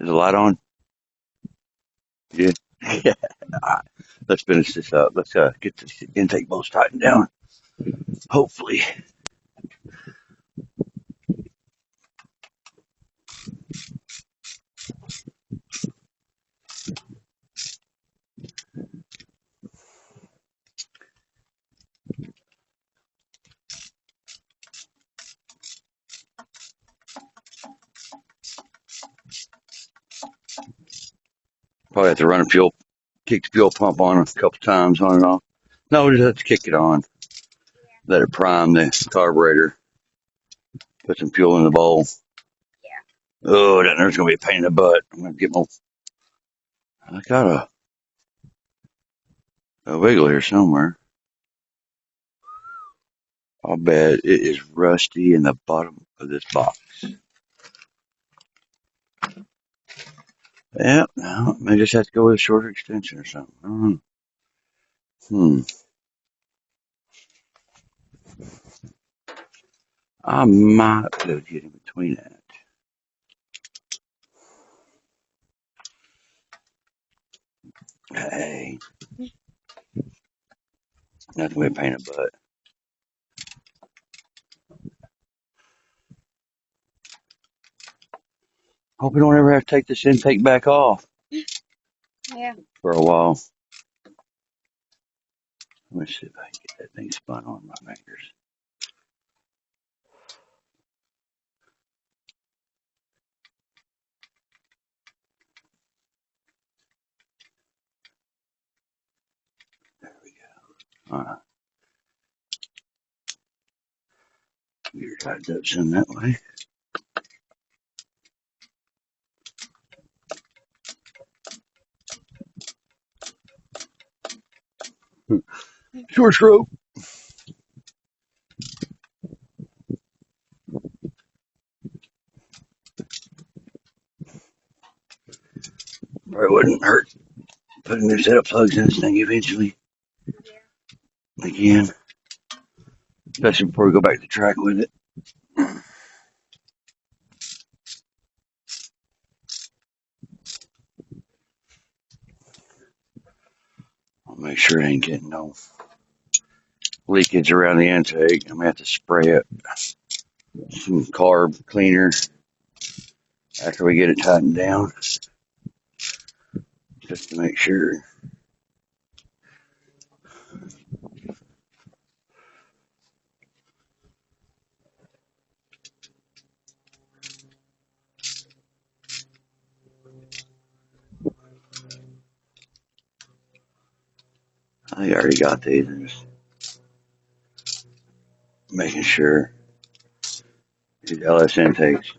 Is the light on? Yeah. Yeah. All right. Let's finish this up. Let's get the intake bolts tightened down. Hopefully. Probably have to run a fuel, kick the fuel pump on a couple times on and off. No, we just have to kick it on. Let it prime the carburetor. Put some fuel in the bowl. Oh, that there's gonna be a pain in the butt. I'm gonna get my. I got a wiggle here somewhere. I'll bet it is rusty in the bottom of this box. Yeah, no, I just have to go with a shorter extension or something. I don't know. I might be able to get in between that. Hey, that's gonna be a pain in the butt. Hope we don't ever have to take this intake back off. Yeah. For a while. Let me see if I can get that thing spun on my fingers. There we go. Get her tightened up some that way. Short stroke. Probably wouldn't hurt putting a new set of plugs in this thing eventually. Again. Especially before we go back to the track with it. I'll make sure it ain't getting no leakage around the intake. I'm gonna have to spray it some carb cleaner after we get it tightened down, just to make sure. I think I already got these. I'm just making sure. These LS intakes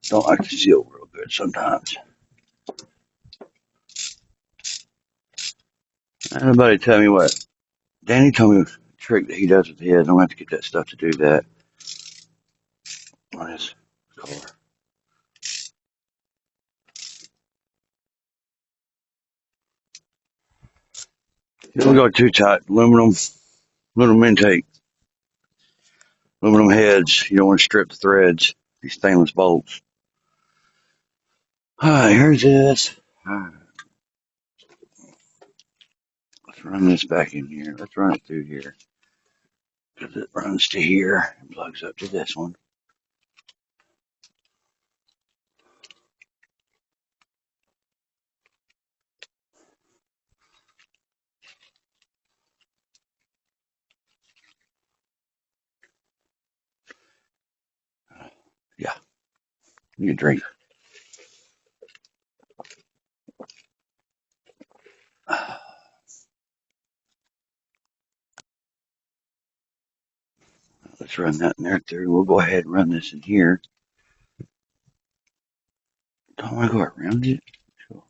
don't like to seal real good sometimes. Anybody tell me what? Danny told me a trick that he does with his. I'm gonna have to get that stuff to do that on his car. You don't go too tight. Aluminum intake, aluminum heads. You don't want to strip the threads. These stainless bolts. All right, here's this. All right, let's run this back in here. Let's run it through here because it runs to here and plugs up to this one. Yeah, you can drink. Let's run that in there through. We'll go ahead and run this in here. Don't want to go around it. So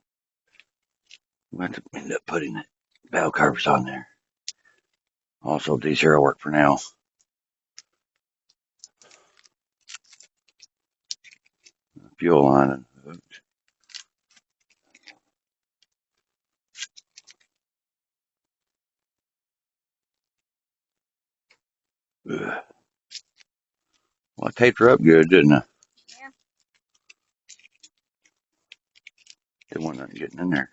we'll have to end up putting the valve covers on there. Also, these here will work for now. Fuel line and hooks. Ugh. Well, I taped her up good, didn't I? Yeah. Didn't want nothing getting in there.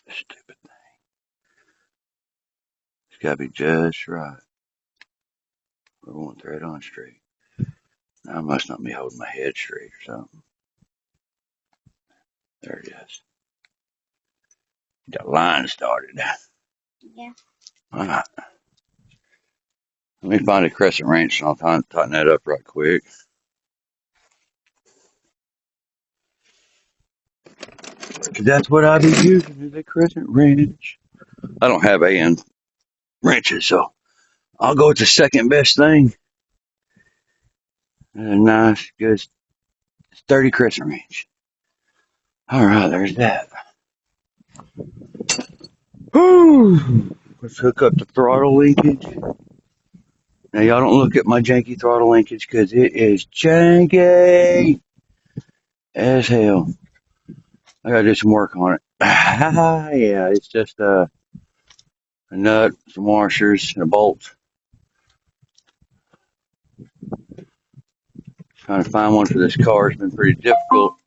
Stupid. It's gotta be just right. We won't thread on straight. I must not be holding my head straight or something. There it is. Got line started. Yeah. All right. Let me find a crescent wrench and I'll tighten that up right quick. Cause that's what I be using is a crescent wrench. I don't have A-end wrenches, so I'll go with the second best thing. A nice, good, sturdy crescent wrench. All right, there's that. Whew. Let's hook up the throttle linkage. Now, y'all don't look at my janky throttle linkage because it is janky as hell. I gotta do some work on it. Yeah, it's just a nut, some washers, and a bolt. Trying to find one for this car has been pretty difficult.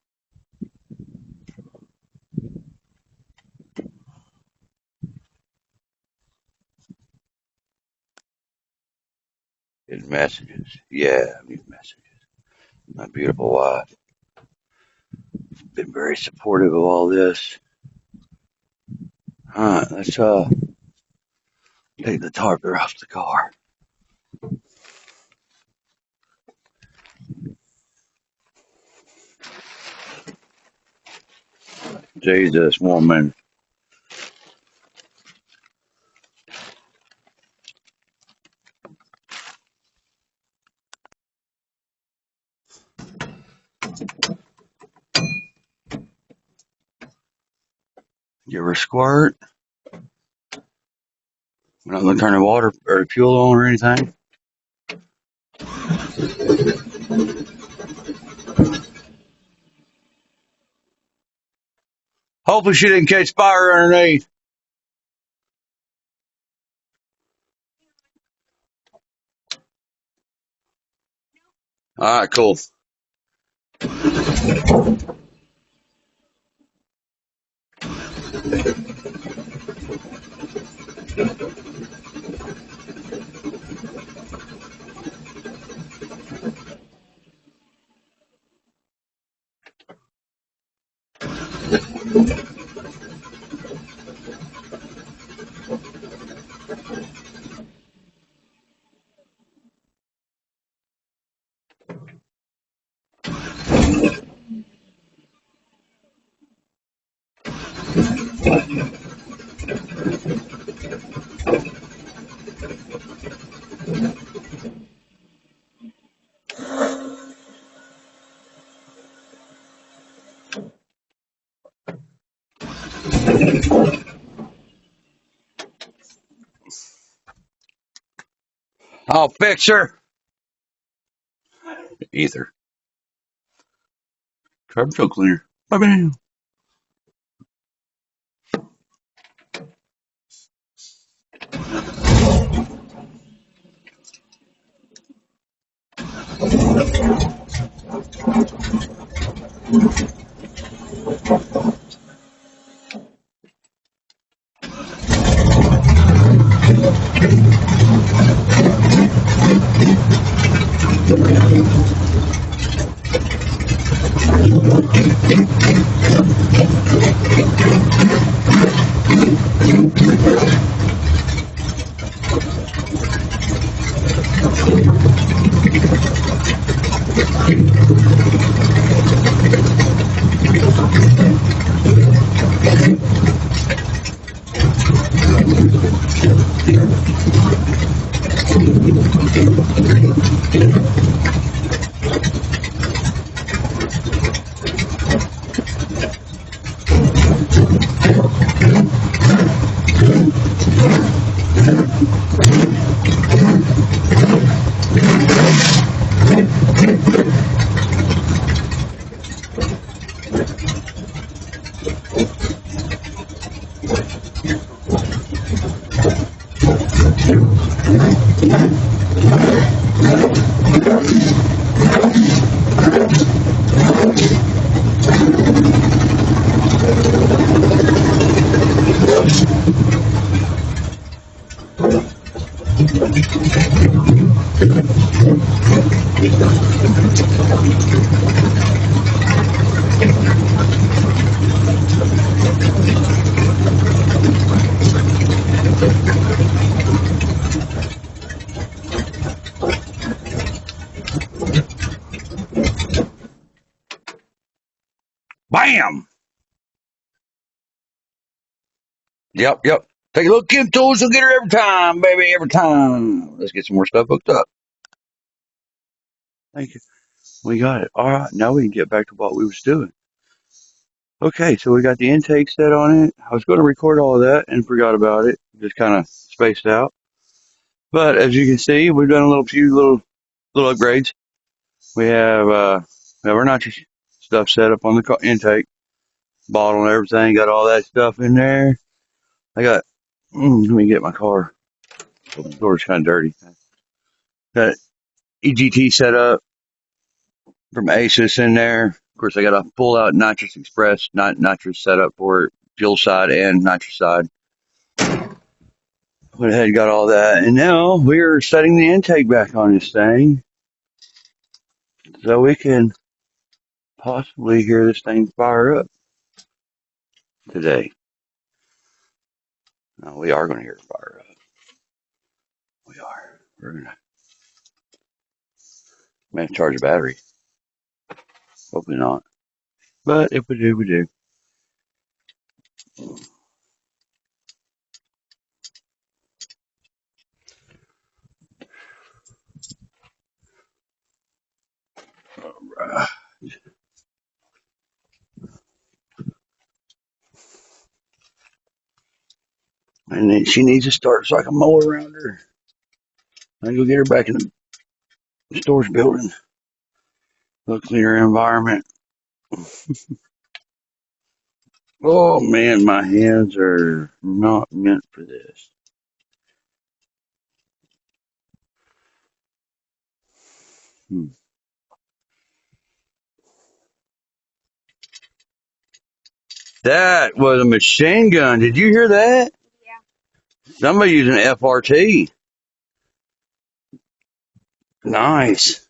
Getting messages. Yeah, I need messages. My beautiful wife. Been very supportive of all this. Alright, let's take the tarper off the car. Jesus, woman. Give her a squirt. We're not going to turn the water or the fuel on or anything. Hopefully she didn't catch fire underneath. Alright, cool. I'll fix her. Ether. Carb fuel cleaner. Bam. Bam! Yep, yep. Take a look, Kim Tools will get her every time, baby, every time. Let's get some more stuff hooked up. Thank you. We got it. All right, now we can get back to what we was doing. Okay, so we got the intake set on it. I was going to record all of that and forgot about it. Just kind of spaced out. But as you can see, we've done a few little upgrades. We have our nitrous stuff set up on the intake, bottle and everything. Got all that stuff in there. I got. Let me get my car. The door's kind of dirty. Got EGT set up from Asus in there. Of course, I got a full out Nitrous Express, nitrous setup for it, fuel side and nitrous side. Went ahead and got all that, and now we're setting the intake back on this thing so we can possibly hear this thing fire up today. No, we are going to hear it fire up. We are. We're going to have to charge the battery. Hopefully not. But if we do, we do. And then she needs to start so I can mow around her. I can go get her back in the storage building. Look, cleaner environment. Oh man, my hands are not meant for this. Hmm. That was a machine gun. Did you hear that? Yeah. Somebody using FRT. Nice.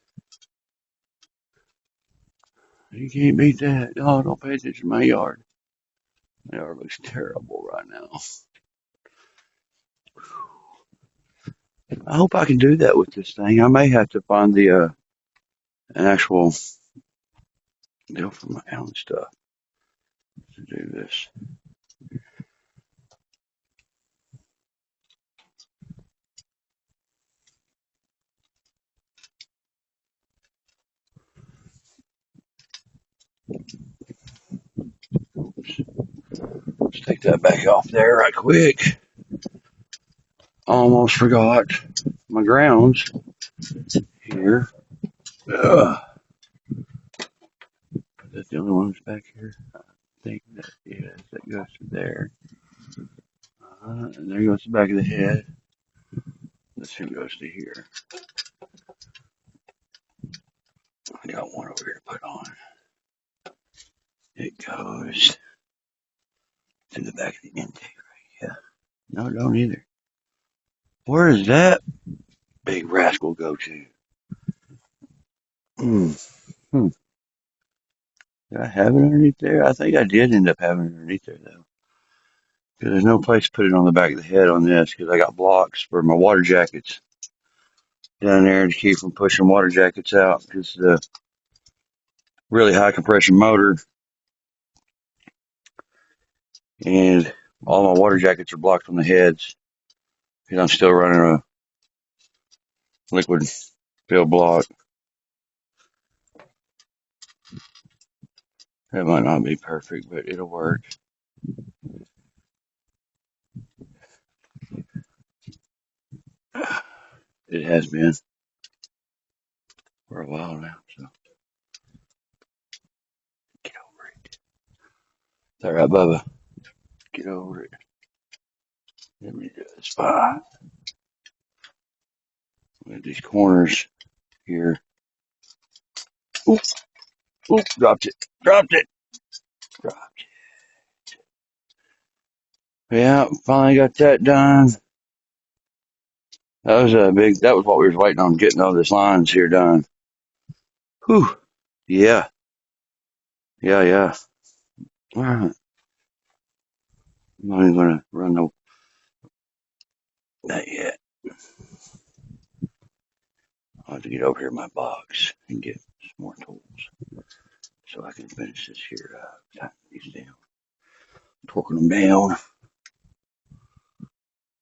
You can't beat that. Oh, don't pay attention to my yard. My yard looks terrible right now. I hope I can do that with this thing. I may have to find an actual deal for my own stuff to do this. Let's take that back off there right quick. Almost forgot my grounds here. Ugh. That's the only one that's back here. I think that is. That goes to there. And there goes the back of the head. This one goes to here. I got one over here to put on. It goes to the back of the intake right here. No, don't either. Where does that big rascal go to? Hmm. Hmm. Did I have it underneath there? I think I did end up having it underneath there though. Because there's no place to put it on the back of the head on this because I got blocks for my water jackets down there to keep from pushing water jackets out because the really high compression motor and all my water jackets are blocked on the heads because I'm still running a liquid filled block. That might not be perfect, but it'll work. It has been for a while now, so get over it. Is that right, Bubba? Get over it. Let me do this spot. Look at these corners here. Oop, oop, dropped it. Dropped it. Dropped it. Yeah, finally got that done. That was what we was waiting on, getting all this lines here done. Whew. Yeah. Yeah, yeah. All right. I'm not even gonna run no that yet. I'll have to get over here in my box and get some more tools so I can finish this here. Tighten these down, torquing them down.